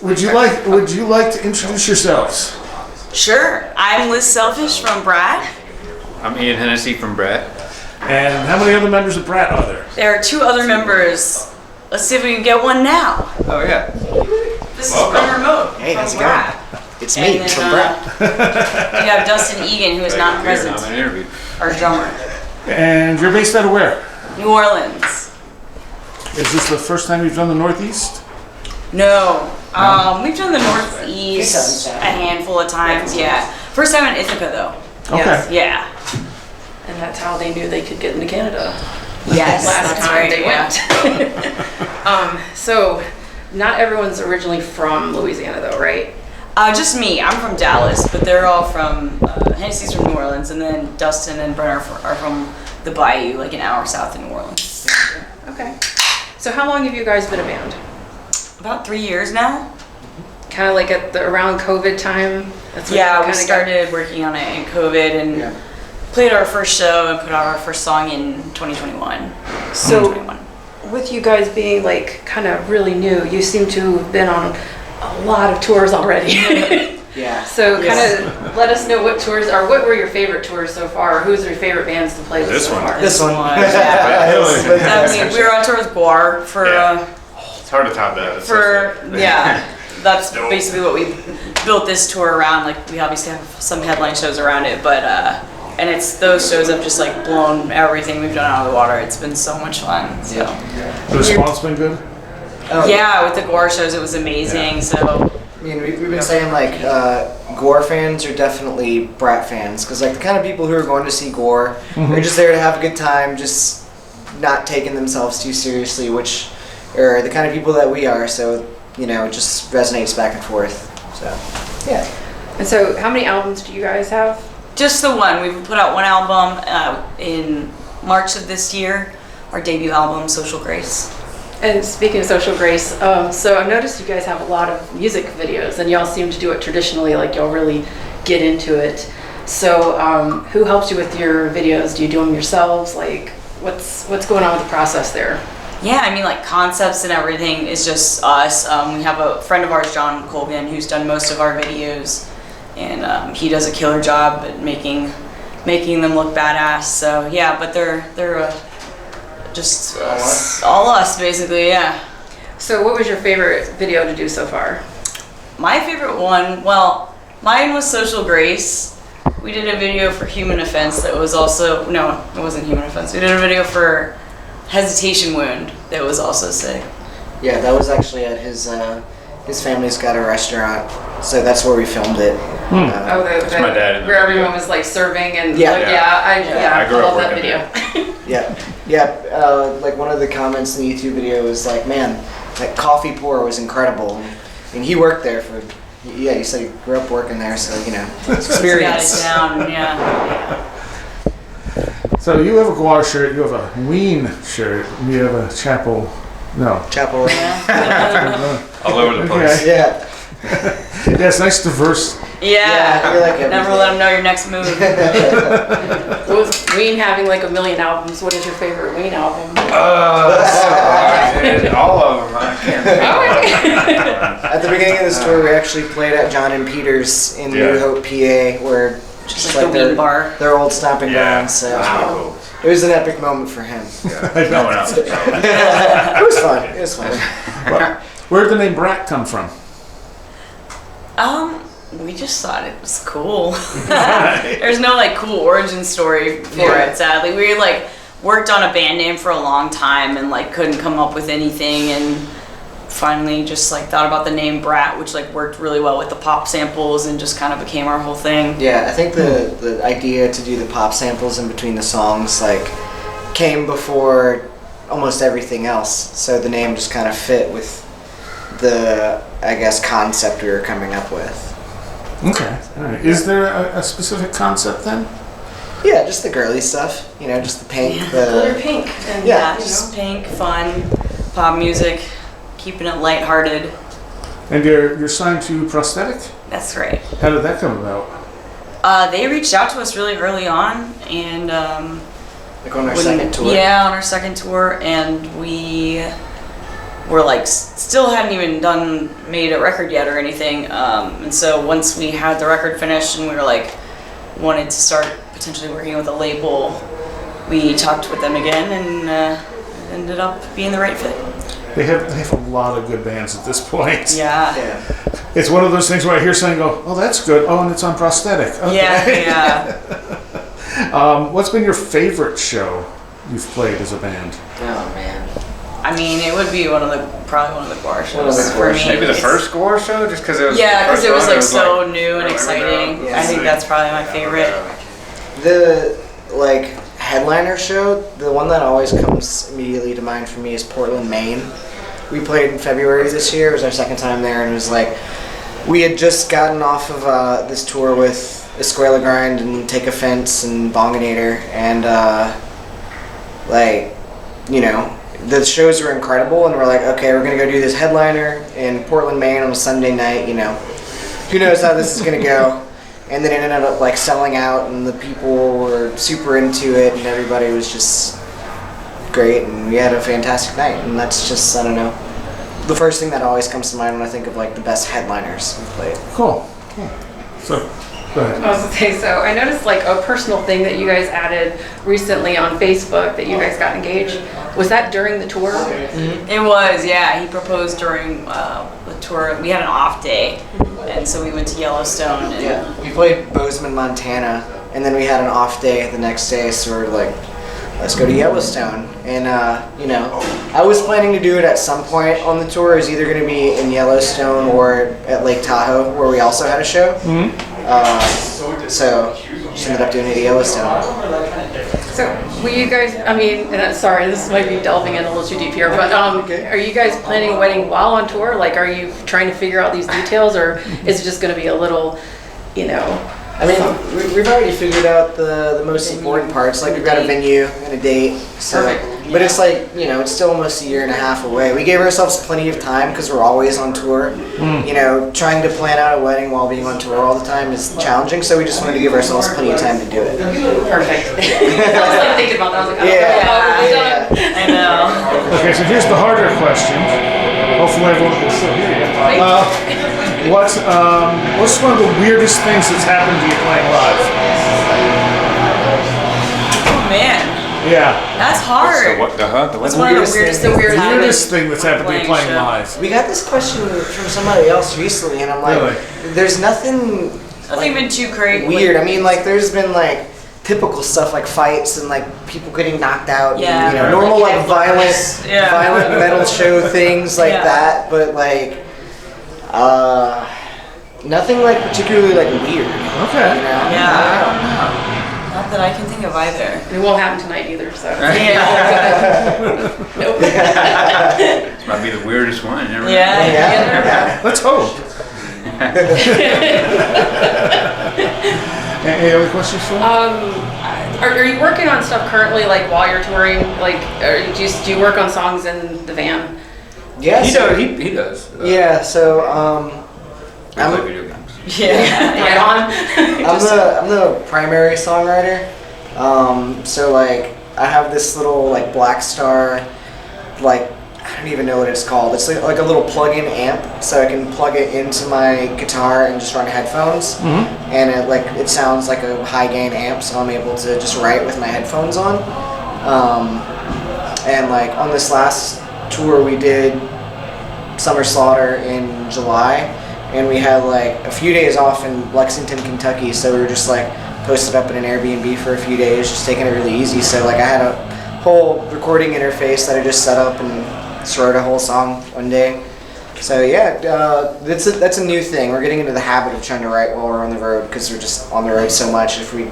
Would you like to introduce yourselves? Sure. I'm Liz Selfish from Brat. I'm Ian Hennessy from Brat. And how many other members of Brat are there? There are 2 other members. Let's see if we can get one now. Oh yeah. This is from remote. Hey, from how's it Brat. going? It's me, And then, from Brat. We have Dustin Egan, who is not present, I'm an interview. our drummer. And you're based out of where? New Orleans. Is this the first time you've done the Northeast? No. We've done the Northeast a handful of times, yeah. First time in Ithaca, though. Okay. Yeah. And that's how they knew they could get into Canada. Yes, Last that's time right, they yeah. went. So, not everyone's originally from Louisiana, though, right? Just me. I'm from Dallas, but they're all from, Hennessy's from New Orleans, and then Dustin and Brenner are from the Bayou, like an hour south of New Orleans. Okay. So, how long have you guys been a band? About 3 years now. Kind of like around COVID time? That's when Yeah, you we kinda started working on it in COVID and played our first show and put out our first song in 2021. So, with you guys being like kind of really new, you seem to have been on a lot of tours already. Yeah. So, kind of let us know what tours, or what were your favorite tours so far? Or who's your favorite bands to play with This so one. far? This one. Yeah. Yeah. I mean, we were on tour with Guar for, It's hard to top that. It's so sick. yeah. That's Dope. basically what we built this tour around. Like, we obviously have some headline shows around it, but, and it's, those shows have just like blown everything we've done out of the water. It's been so much fun, so. The response been good? Yeah, with the Guar shows, it was amazing, so. I mean, we've been saying like Gore fans are definitely Brat fans, because like the kind of people who are going to see Gore are just there to have a good time, just not taking themselves too seriously, which are the kind of people that we are. So you know, it just resonates back and forth. So yeah. And so, how many albums do you guys have? Just the one. We put out one album in March of this year, our debut album, Social Grace. And speaking of Social Grace, so I've noticed you guys have a lot of music videos, and y'all seem to do it traditionally, like y'all really get into it. So, who helps you with your videos? Do you do them yourselves? Like, what's going on with the process there? Yeah, I mean, like, concepts and everything is just us. We have a friend of ours, John Colgan, who's done most of our videos, and he does a killer job at making them look badass. So yeah, but they're just all us basically. Yeah. So, what was your favorite video to do so far? My favorite one, well, mine was Social Grace. We did a video for Human Offense that was also, no, it wasn't Human Offense. We did a video for Hesitation Wound that was also sick. Yeah, that was actually at his family's got a restaurant, so that's where we filmed it. My dad in the where everyone video. was like serving and Yeah. like, I grew up love that working video. Yeah. Like one of the comments in the YouTube video was like, "Man, that coffee pour was incredible." And he worked there for. Yeah, he said he grew up working there, so you know, it's experience. Got it down, yeah. So you have a Guar shirt, you have a Ween shirt, and you have a Chapel. No. Chapel. All over the place. Okay. Yeah. Yeah, it's nice, diverse. Yeah. you like everything. Never let them know your next move. With Ween having like 1 million albums, what is your favorite Ween album? All of them. I can't think of one. At the beginning of this tour, we actually played at John and Peter's in New Hope, PA, where just Like the Ween bar. their old stomping grounds. So Wow. it was an epic moment for him. No one else. It was fun. It was fun. Where did the name Brat come from? We just thought it was cool. There's no like cool origin story for it, sadly. We like worked on a band name for a long time and like couldn't come up with anything, and finally just like thought about the name Brat, which like worked really well with the pop samples and just kind of became our whole thing. Yeah, I think the idea to do the pop samples in between the songs like came before almost everything else. So the name just kind of fit with the, I guess, concept we were coming up with. Okay. All right. Is there a specific concept then? Yeah, just the girly stuff. You know, just the pink. Glitter pink. And Yeah. Just pink, fun, pop music, keeping it lighthearted. And you're signed to Prosthetic? That's right. How did that come about? They reached out to us really early on, and like on our second tour. Yeah, on our second tour, and we were like still hadn't even made a record yet or anything. And so once we had the record finished and we were like wanted to start potentially working with a label, we talked with them again and ended up being the right fit. They have a lot of good bands at this point. Yeah. It's one of those things where I hear something go, oh, that's good. Oh, and it's on prosthetic. Okay. Yeah. What's been your favorite show you've played as a band? Oh man. I mean, it would be probably one of the Gore shows One of the for Gore me. shows. Maybe the first Gore show, just because it was. Yeah, because it was like so like, new and exciting. Yeah. I think that's probably my favorite. The like headliner show, the one that always comes immediately to mind for me is Portland, Maine. We played in February this year. It was our second time there, and it was like we had just gotten off of this tour with Escuela Grind and Take Offense and Bonginator, and like, you know, the shows were incredible, and we're like, okay, we're gonna go do this headliner in Portland, Maine on a Sunday night. You know, who knows how this is gonna go? And then it ended up like selling out, and the people were super into it, and everybody was just great, and we had a fantastic night. And that's just, I don't know, the first thing that always comes to mind when I think of like the best headliners we've played. Cool. So, go ahead. I was gonna say, so I noticed like a personal thing that you guys added recently on Facebook that you guys got engaged. Was that during the tour? It was, yeah. He proposed during the tour. We had an off day, and so we went to Yellowstone. And Yeah, we played Bozeman, Montana, and then we had an off day the next day, so we were like, let's go to Yellowstone. And, you know, I was planning to do it at some point on the tour. It was either going to be in Yellowstone or at Lake Tahoe, where we also had a show. So just ended up doing it at Yellowstone. So will you guys, I mean, and sorry, this might be delving in a little too deep here, but are you guys planning a wedding while on tour? Like, are you trying to figure out these details, or is it just going to be a little, you know? I mean, we've already figured out the most important parts. Like, we've got a venue and a date. So, Perfect. but it's like, you know, it's still almost a year and a half away. We gave ourselves plenty of time because we're always on tour. You know, trying to plan out a wedding while being on tour all the time is challenging. So we just wanted to give ourselves plenty of time to do it. Perfect. I was like thinking about that. I was like, Yeah. I know. Okay, so here's the harder question. Hopefully everyone can still hear you. What's one of the weirdest things that's happened to you playing live? Oh man, Yeah. that's hard. What's What's one of the weirdest The weirdest thing that's happened to you playing show. live. We got this question from somebody else recently, and I'm like, Really? there's nothing Nothing been too crazy. weird. I mean, like, there's been like typical stuff like fights and like people getting knocked out. Yeah. And, you know, normal Like like violent, headliners. Yeah. violent metal show things like Yeah. that. But like, nothing like particularly like weird. Okay. You know? Yeah. Not that I can think of either. It won't happen tonight either, so. Yeah. Nope. This might be the weirdest one. You never know. Yeah. Let's hope. Any other questions for me? Are you working on stuff currently, like while you're touring? Like, do you work on songs in the van? Yeah. He so- does. He does. Yeah. So I play video games. Yeah. Right on. I'm the primary songwriter. So like I have this little like Black Star, like I don't even know what it's called. It's like a little plug-in amp, so I can plug it into my guitar and just run headphones, and it sounds like a high gain amp, so I'm able to just write with my headphones on. And like on this last tour we did Summer Slaughter in July. And we had like a few days off in Lexington, Kentucky, so we were just like posted up in an Airbnb for a few days, just taking it really easy. So like I had a whole recording interface that I just set up and just wrote a whole song one day. So yeah, that's a new thing. We're getting into the habit of trying to write while we're on the road because we're just on the road so much. If we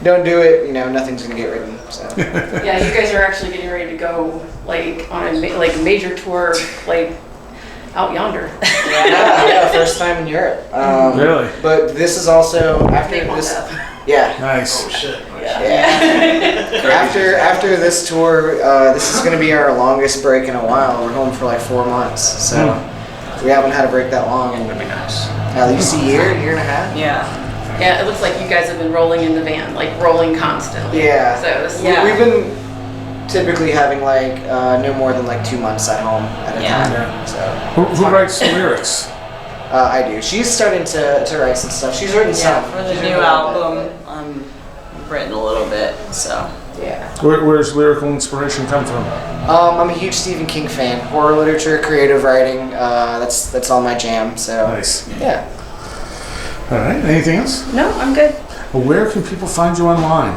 don't do it, you know, nothing's gonna get written. So. Yeah, you guys are actually getting ready to go like on a major tour, like out yonder. Yeah, first time in Europe. Really? But this is also after this. Yeah. Nice. Yeah. After this tour, this is going to be our longest break in a while. We're home for like 4 months, so we haven't had a break that long. That'd be nice. At least a year and a half. Yeah. Yeah, it looks like you guys have been rolling in the van, like rolling constantly. Yeah. So this Yeah. We've been typically having like no more than like 2 months at home at a Yeah. time. So Who writes the lyrics? I do. She's starting to write some stuff. She's written Yeah, some for the She's new written a little album, I've written a little bit, so. bit. Yeah. Where's lyrical inspiration come from? I'm a huge Stephen King fan. Horror literature, creative writing. That's all my jam. So Nice. yeah. All right. Anything else? No, I'm good. Where can people find you online?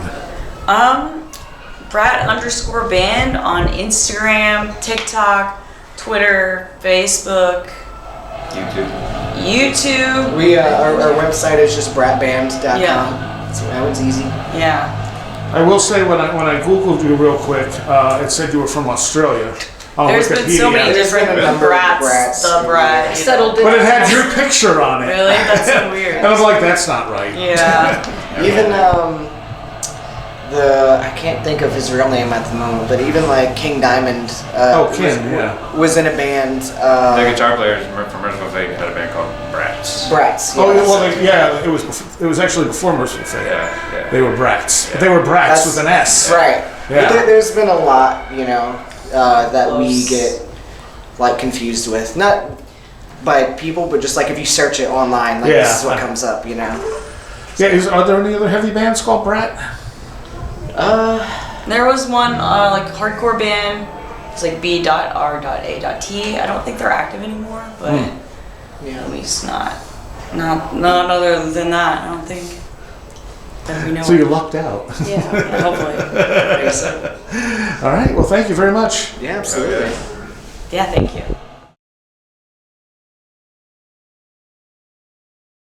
Brat_band on Instagram, TikTok, Twitter, Facebook, YouTube. We our website is just bratband.com. Yeah. So that one's easy. Yeah. I will say when I googled you real quick, it said you were from Australia. On There's been so many Wikipedia. different There's been a number of Brats, the Brat. you know. Settled in. But it had your picture on it. Really? That's so weird. And I was like, that's not right. Yeah. Even I can't think of his real name at the moment, but even like King Diamond. King, was in a band. The guitar players from Merciful Fate had a band called Brats. Brats. Oh, yes. well, it was actually before Merciful Fate. Yeah. They were Brats. But they were Brats with an S. Right. Yeah. But there's been a lot, that we Close. get like confused with. Not by people, but just like if you search it online, like this is what comes up, Yeah. Are there any other heavy bands called Brat? There was one like hardcore band. It's like B.R.A.T. I don't think they're active anymore, but at least not other than that. I don't think that we know. So you lucked out. Yeah, hopefully. All right. Well, thank you very much. Yeah, absolutely. Yeah, thank you.